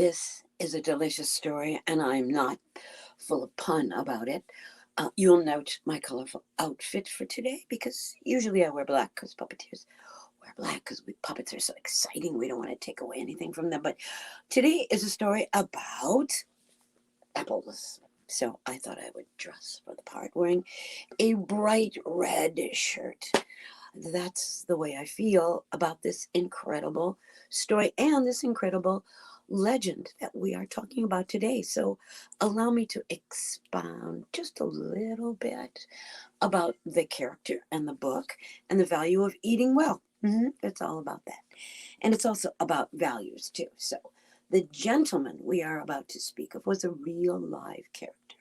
This is a delicious story, and I'm not full of pun about it. You'll note my colorful outfit for today because usually I wear black because puppeteers wear black because puppets are so exciting. We don't want to take away anything from them. But today is a story about apples. So I thought I would dress for the part wearing a bright red shirt. That's the way I feel about this incredible story and this incredible legend that we are talking about today. So, allow me to expound just a little bit about the character and the book and the value of eating well. It's all about that. And it's also about values, too. So, the gentleman we are about to speak of was a real live character.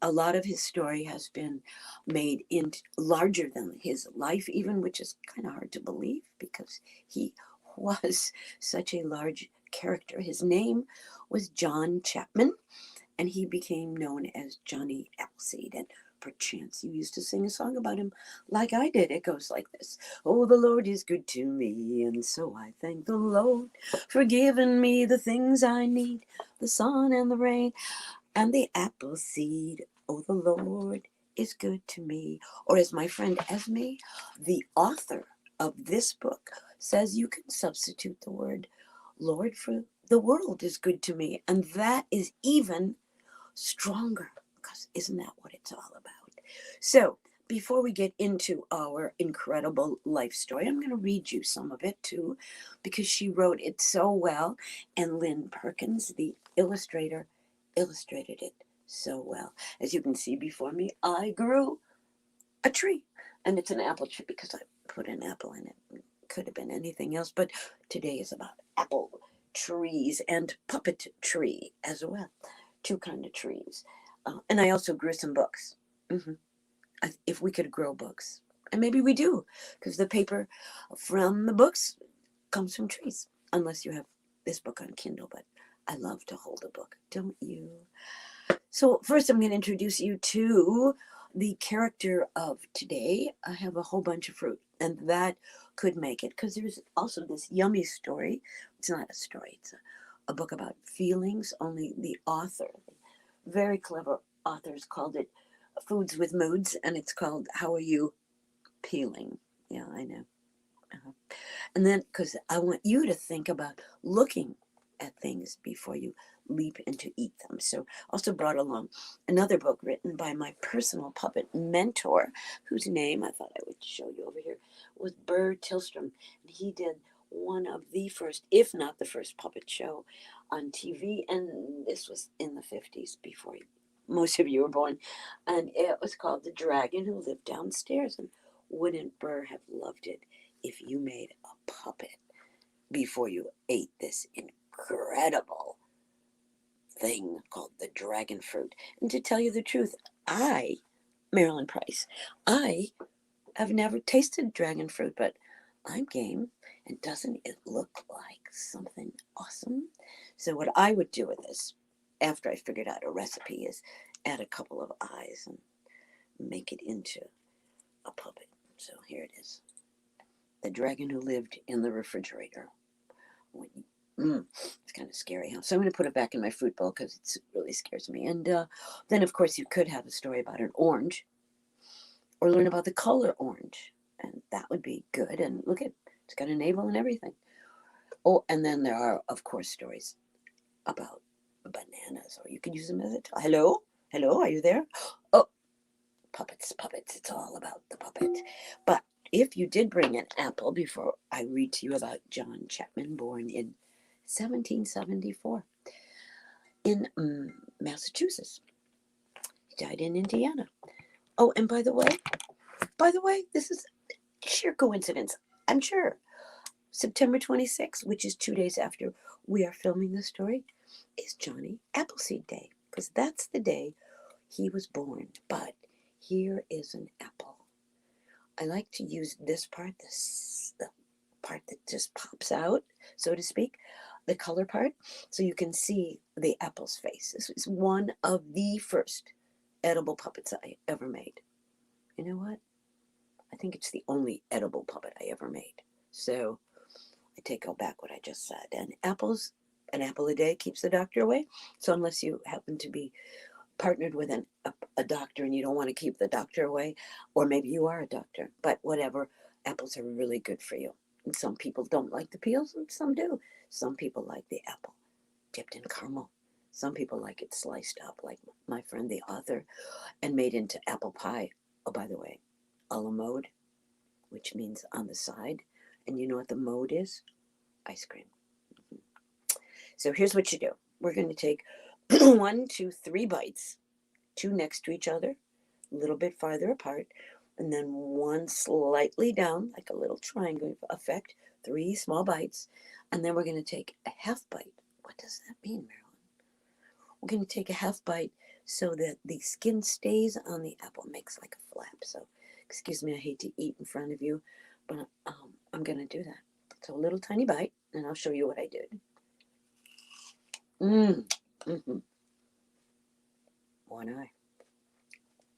A lot of his story has been made in larger than his life even, which is kind of hard to believe because he was such a large character. His name was John Chapman, and he became known as Johnny Appleseed. And perchance you used to sing a song about him like I did. It goes like this: Oh, the Lord is good to me, and so I thank the Lord for giving me the things I need, the sun and the rain and the apple seed. Oh, the Lord is good to me. Or as my friend Esme, the author of this book, says, you can substitute the word Lord for the world is good to me. And that is even stronger, because isn't that what it's all about? So before we get into our incredible life story, I'm going to read you some of it too, because she wrote it so well. And Lynn Perkins, the illustrator, illustrated it so well. As you can see before me, I grew a tree, and it's an apple tree because I put an apple in it. It could have been anything else, but today is about apple trees and puppet tree as well. Two kind of trees. And I also grew some books. hmm If we could grow books, and maybe we do, because the paper from the books comes from trees, unless you have this book on Kindle. But I love to hold a book, don't you? So first I'm going to introduce you to the character of today. I have a whole bunch of fruit, and that could make it, because there's also this yummy story. It's not a story, it's a book about feelings, only the author, very clever authors, called it Foods with Moods, and it's called How Are You Peeling? Yeah, I know. Uh-huh. And then, because I want you to think about looking at things before you leap in to eat them. So, also brought along another book written by my personal puppet mentor, whose name I thought I would show you over here, was Burr Tillstrom. And he did one of the first, if not the first, puppet show on TV. And this was in the 50s, before most of you were born. And it was called The Dragon Who Lived Downstairs. And wouldn't Burr have loved it if you made a puppet before you ate this incredible thing called the dragon fruit? And to tell you the truth, I, Marilyn Price, I have never tasted dragon fruit, but I'm game. And doesn't it look like something awesome? So what I would do with this, after I figured out a recipe, is add a couple of eyes and make it into a puppet. So here it is. The dragon who lived in the refrigerator. It's kind of scary, huh? So I'm going to put it back in my fruit bowl because it really scares me. And then, of course, you could have a story about an orange, or learn about the color orange, and that would be good. And look at, it's got a navel and everything. Oh, and then there are, of course, stories about bananas, or you could use them as a hello, hello, are you there? Oh, puppets, puppets. It's all about the puppet. But if you did bring an apple, before I read to you about John Chapman, born in 1774 in Massachusetts. He died in Indiana. Oh, and by the way, this is sheer coincidence, I'm sure. September 26th, which is 2 days after we are filming this story, is Johnny Appleseed Day, because that's the day he was born. But here is an apple. I like to use this part, the part that just pops out, so to speak, the color part, so you can see the apple's face. This is one of the first edible puppets I ever made. You know what? I think it's the only edible puppet I ever made. So I take back what I just said. And apples, an apple a day keeps the doctor away. So unless you happen to be partnered with a doctor and you don't want to keep the doctor away, or maybe you are a doctor, but whatever, apples are really good for you. And some people don't like the peels and some do. Some people like the apple dipped in caramel. Some people like it sliced up, like my friend the author, and made into apple pie. Oh, by the way, a la mode, which means on the side. And you know what the mode is? Ice cream. So here's what you do. We're going to take 1, 2, 3 bites, 2 next to each other, a little bit farther apart, and then 1 slightly down, like a little triangle effect, 3 small bites, and then we're going to take a half bite. What does that mean, Marilyn? We're going to take a half bite so that the skin stays on the apple, makes like a flap. So, excuse me, I hate to eat in front of you, but I'm going to do that. So a little tiny bite, and I'll show you what I did. Mm-hmm. 1 eye.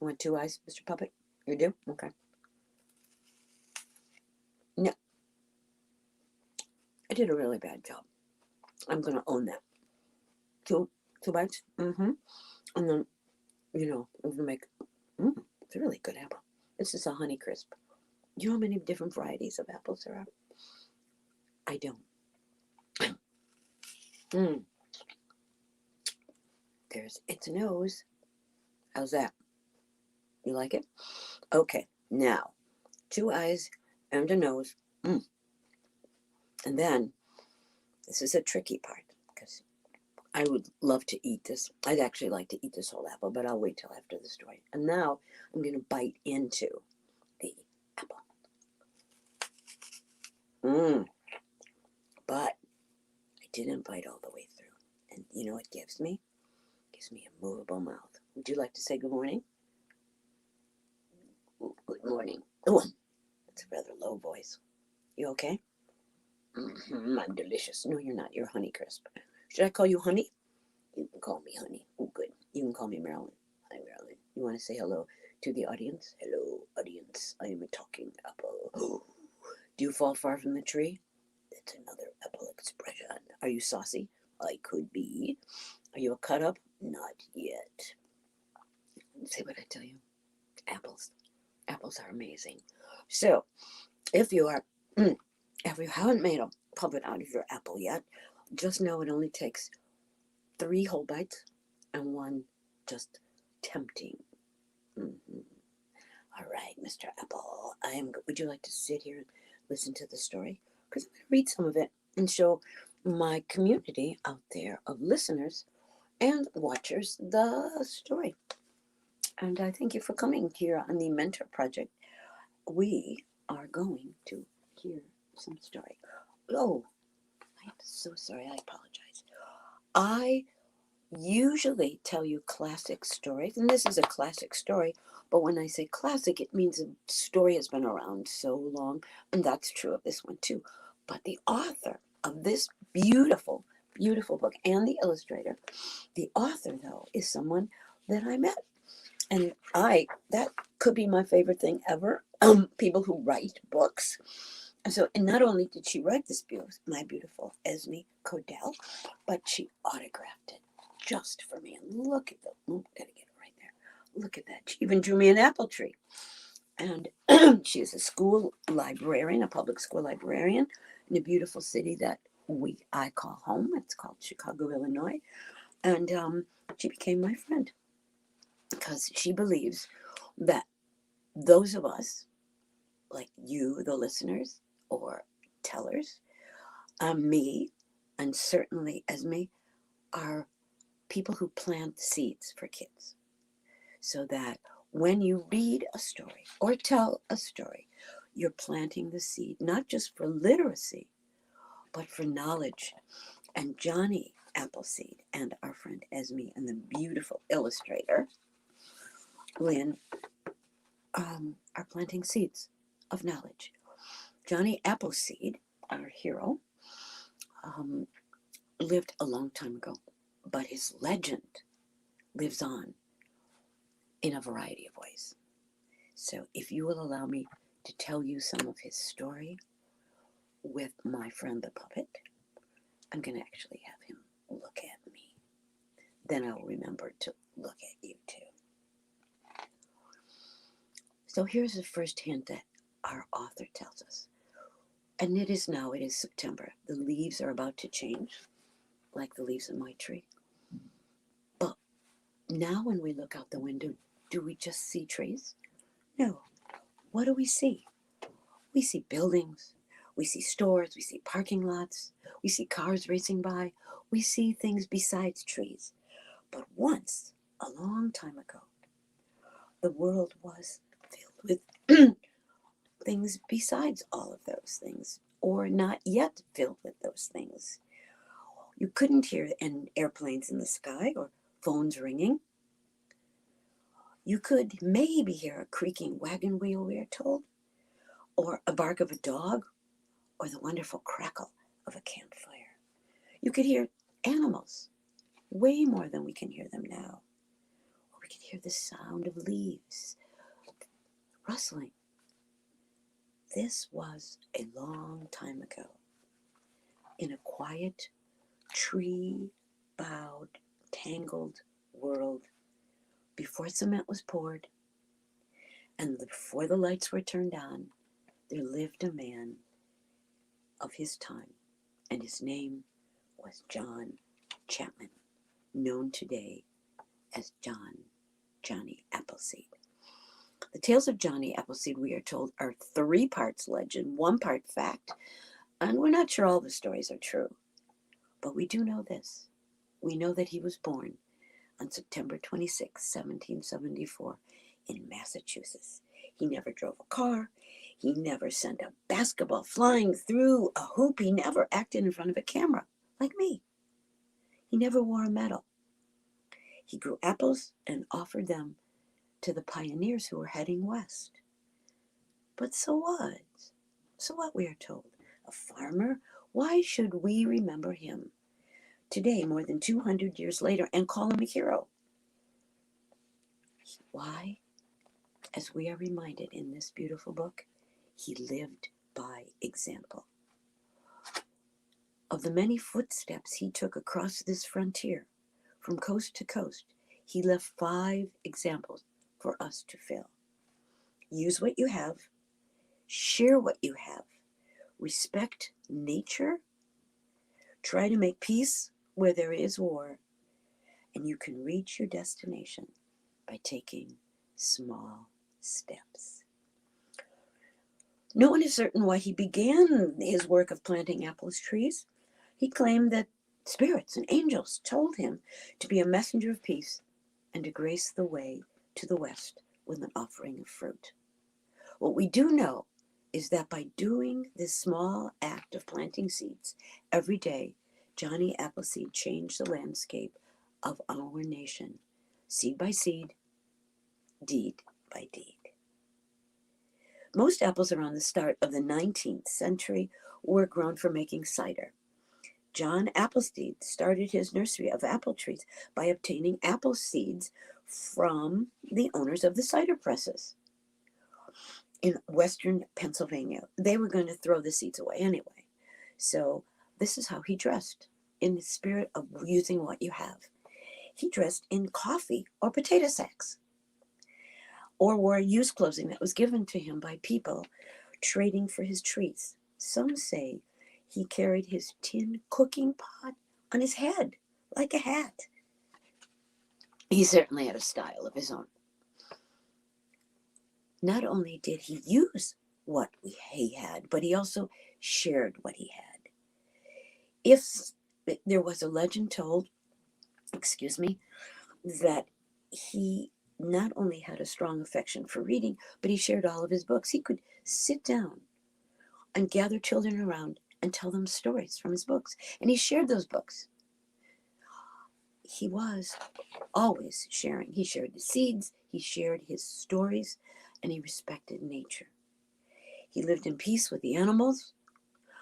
You want 2 eyes, Mr. Puppet? You do? Okay. No. I did a really bad job. I'm going to own that. 2 bites. Mm-hmm. And then, I'm going to make, it's a really good apple. This is a Honey Crisp. Do you know how many different varieties of apples there are? I don't. There's its nose. How's that? You like it? Okay. Now, 2 eyes and a nose. And then, this is a tricky part because I would love to eat this. I'd actually like to eat this whole apple, but I'll wait till after the story. And now I'm going to bite into the apple. But I didn't bite all the way through. And you know what it gives me? It gives me a movable mouth. Would you like to say good morning? Good morning. Oh, that's a rather low voice. You okay? I'm delicious. No, you're not. You're Honey Crisp. Should I call you Honey? You can call me Honey. Oh, good. You can call me Marilyn. Hi, Marilyn. You want to say hello to the audience? Hello, audience. I am a talking apple. Do you fall far from the tree? That's another apple expression. Are you saucy? I could be. Are you a cut up? Not yet. See what I tell you? Apples. Apples are amazing. So, if you haven't made a puppet out of your apple yet, just know it only takes 3 whole bites and 1 just tempting. All right, Mr. Apple, would you like to sit here and listen to the story? Because I'm going to read some of it and show my community out there of listeners and watchers the story. And I thank you for coming here on the Mentor Project. We are going to hear some story. Oh, I am so sorry. I apologize. I usually tell you classic stories, and this is a classic story, but when I say classic, it means the story has been around so long, and that's true of this one too. But the author of this beautiful, beautiful book and the illustrator, the author, though, is someone that I met. And that could be my favorite thing ever. People who write books. And not only did she write this my beautiful Esme Codell, but she autographed it just for me. And look at gotta get it right there. Look at that. She even drew me an apple tree. And she is a school librarian, a public school librarian in a beautiful city that I call home. It's called Chicago, Illinois. And she became my friend because she believes that those of us, like you, the listeners or tellers, me, and certainly Esme, are people who plant seeds for kids. So that when you read a story or tell a story, you're planting the seed, not just for literacy, but for knowledge. And Johnny Appleseed and our friend Esme and the beautiful illustrator, Lynn, are planting seeds of knowledge. Johnny Appleseed, our hero, lived a long time ago, but his legend lives on in a variety of ways. So if you will allow me to tell you some of his story with my friend the puppet, I'm going to actually have him then I'll remember to look at you too. So here's the first hint that our author tells us. And it is September. The leaves are about to change, like the leaves in my tree. But now when we look out the window, do we just see trees? No. What do we see? We see buildings. We see stores. We see parking lots. We see cars racing by. We see things besides trees. But once, a long time ago, the world was filled with things besides all of those things, or not yet filled with those things. You couldn't hear airplanes in the sky or phones ringing. You could maybe hear a creaking wagon wheel, we are told, or a bark of a dog, or the wonderful crackle of a campfire. You could hear animals way more than we can hear them now. Or we could hear the sound of leaves rustling. This was a long time ago, in a quiet, tree-bowed, tangled world, before cement was poured and before the lights were turned on. There lived a man of his time, and his name was John Chapman, known today as Johnny Appleseed. The tales of Johnny Appleseed, we are told, are 3 parts legend, 1 part fact, and we're not sure all the stories are true. But we do know this. We know that he was born on September 26, 1774, in Massachusetts. He never drove a car. He never sent a basketball flying through a hoop. He never acted in front of a camera, like me. He never wore a medal. He grew apples and offered them to the pioneers who were heading west. But so what? So what, we are told? A farmer? Why should we remember him today, more than 200 years later, and call him a hero? Why? As we are reminded in this beautiful book, he lived by example. Of the many footsteps he took across this frontier, from coast to coast, he left 5 examples for us to fill. Use what you have, share what you have, respect nature, try to make peace where there is war, and you can reach your destination by taking small steps. No one is certain why he began his work of planting apple trees. He claimed that spirits and angels told him to be a messenger of peace and to grace the way to the west with an offering of fruit. What we do know is that by doing this small act of planting seeds every day, Johnny Appleseed changed the landscape of our nation, seed by seed, deed by deed. Most apples around the start of the 19th century were grown for making cider. John Appleseed started his nursery of apple trees by obtaining apple seeds from the owners of the cider presses in western Pennsylvania. They were going to throw the seeds away anyway. So this is how he dressed, in the spirit of using what you have. He dressed in coffee or potato sacks, or wore used clothing that was given to him by people trading for his trees. Some say he carried his tin cooking pot on his head like a hat. He certainly had a style of his own. Not only did he use what he had, but he also shared what he had. If there was a legend told, that he not only had a strong affection for reading, but he shared all of his books. He could sit down and gather children around and tell them stories from his books. And he shared those books. He was always sharing. He shared the seeds, he shared his stories, and he respected nature. He lived in peace with the animals.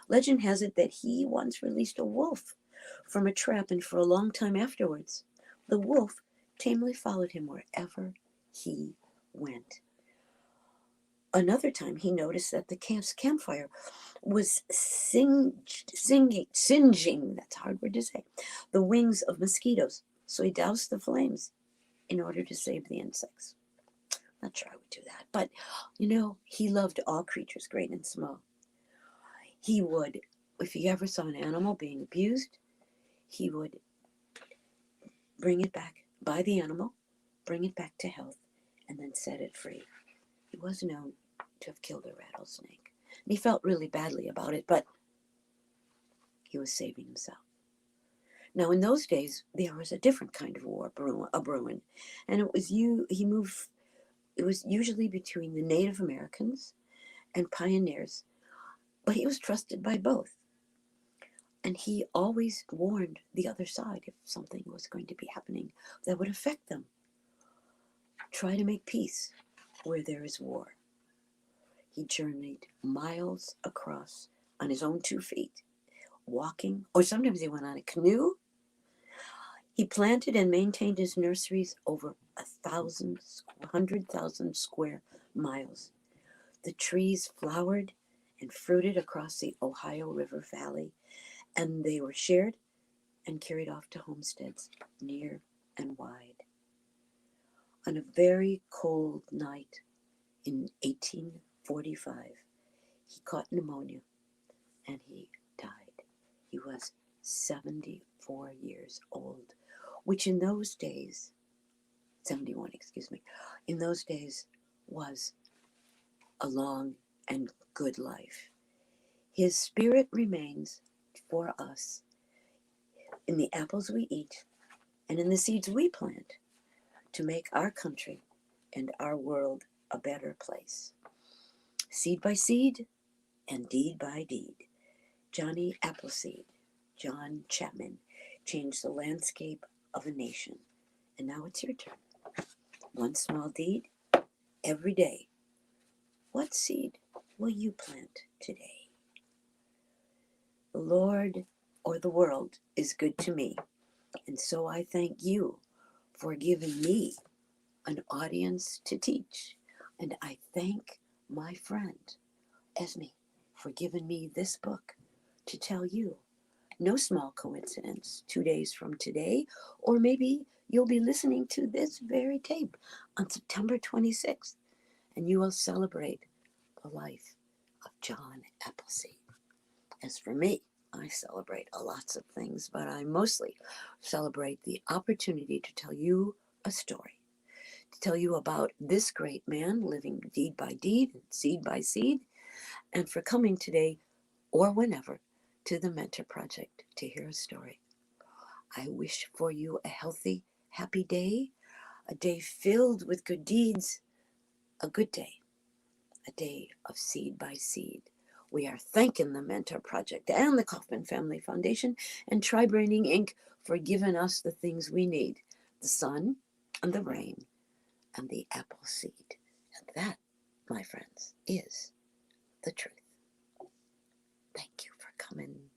Legend has it that he once released a wolf from a trap, and for a long time afterwards, the wolf tamely followed him wherever he went. Another time he noticed that the campfire was singeing, that's a hard word to say, the wings of mosquitoes. So he doused the flames in order to save the insects. Not sure I would do that, but he loved all creatures, great and small. He would, if he ever saw an animal being abused, he would bring it back, buy the animal, bring it back to health, and then set it free. He was known to have killed a rattlesnake. And he felt really badly about it, but he was saving himself. Now, in those days, there was a different kind of war brewing, and it was usually between the Native Americans and pioneers, but he was trusted by both. And he always warned the other side if something was going to be happening that would affect them. Try to make peace where there is war. He journeyed miles across on his own 2 feet, walking, or sometimes he went on a canoe. He planted and maintained his nurseries over 100,000 square miles. The trees flowered and fruited across the Ohio River Valley, and they were shared and carried off to homesteads near and wide. On a very cold night in 1845, he caught pneumonia and he died. He was 74 years old, which in those days, 71, in those days was a long and good life. His spirit remains for us in the apples we eat and in the seeds we plant to make our country and our world a better place. Seed by seed and deed by deed, Johnny Appleseed, John Chapman, changed the landscape of a nation. And now it's your turn. One small deed every day. What seed will you plant today? The Lord or the world is good to me, and so I thank you for giving me an audience to teach. And I thank my friend, Esme, for giving me this book to tell you. No small coincidence, 2 days from today, or maybe you'll be listening to this very tape on September 26th, and you will celebrate the life of John Appleseed. As for me, I celebrate lots of things, but I mostly celebrate the opportunity to tell you a story, to tell you about this great man living deed by deed, seed by seed, and for coming today or whenever to the Mentor Project to hear a story. I wish for you a healthy, happy day, a day filled with good deeds, a good day, a day of seed by seed. We are thanking the Mentor Project and the Kaufman Family Foundation and Tri-Braining Inc. for giving us the things we need, the sun and the rain and the apple seed. And that, my friends, is the truth. Thank you for coming.